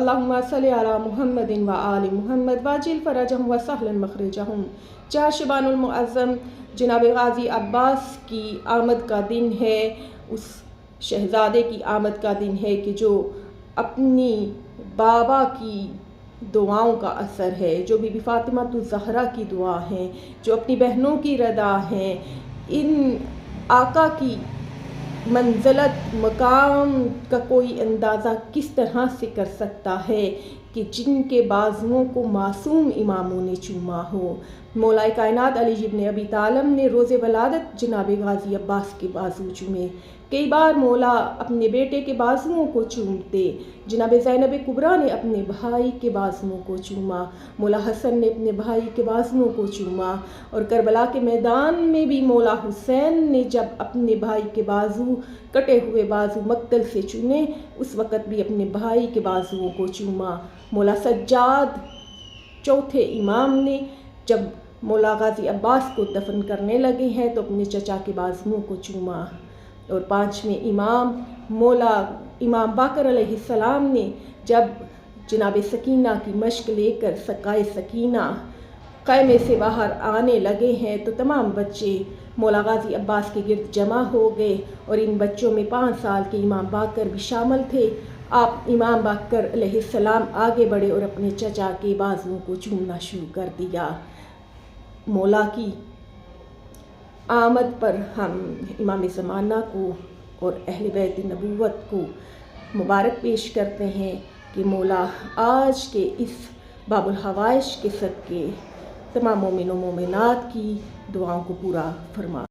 अल्लाहुम्मा सल्लि अला मुहम्मदिन व आलि मुहम्मद वाजिल फरजहुम व सहलन मखरजहुम। 4 शबानुल मुअज़्ज़म जनाब गाज़ी अब्बास की आमद का दिन है। उस शहज़ादे की आमद का दिन है कि जो अपनी बाबा की दुआओं का असर है, जो बीबी फ़ातिमा ज़हरा की दुआ हैं, जो अपनी बहनों की रदा हैं। इन आका की मंज़लत मकाम का कोई अंदाज़ा किस तरह से कर सकता है कि जिनके बाजुओं को मासूम इमामों ने चूमा हो। मौलाए कायनात अली इब्न अबी तालिब ने रोज़े वलादत जनाब गाज़ी अब्बास के बाजू चूमे। कई बार मौला अपने बेटे के बाजुओं को चूमते। जनाब ज़ैनब कुबरा ने अपने भाई के बाजुओं को चूमा। मौला हसन ने अपने भाई के बाजुओं को चूमा। और करबला के मैदान में भी मौला हुसैन ने जब अपने भाई के बाजू, कटे हुए बाजू मक्तल से चूमे, उस वक़्त भी अपने भाई के बाजुओं को चूमा। मौला सज्जाद चौथे इमाम ने जब मौला गाज़ी अब्बास को दफन करने लगे हैं तो अपने चचा के बाजुओं को चूमा। और 5वें इमाम मौला इमाम बाकर अलैहिस्सलाम ने जब जनाब सकीना की मश्क लेकर सकाए सकीना ख़ैमे से बाहर आने लगे हैं तो तमाम बच्चे मौला गाज़ी अब्बास के गिर्द जमा हो गए। और इन बच्चों में 5 साल के इमाम बाकर भी शामिल थे। आप इमाम बाकर अलैहिस्सलाम आगे बढ़े और अपने चचा के बाजुओं को चूमना शुरू कर दिया। मौला की आमद पर हम इमाम ज़माना को और अहले बैत नबूवत को मुबारक पेश करते हैं कि मौला आज के इस बाबुल हवाइश के सदक़े तमाम मोमिन व मोमिनात की दुआओं को पूरा फरमा।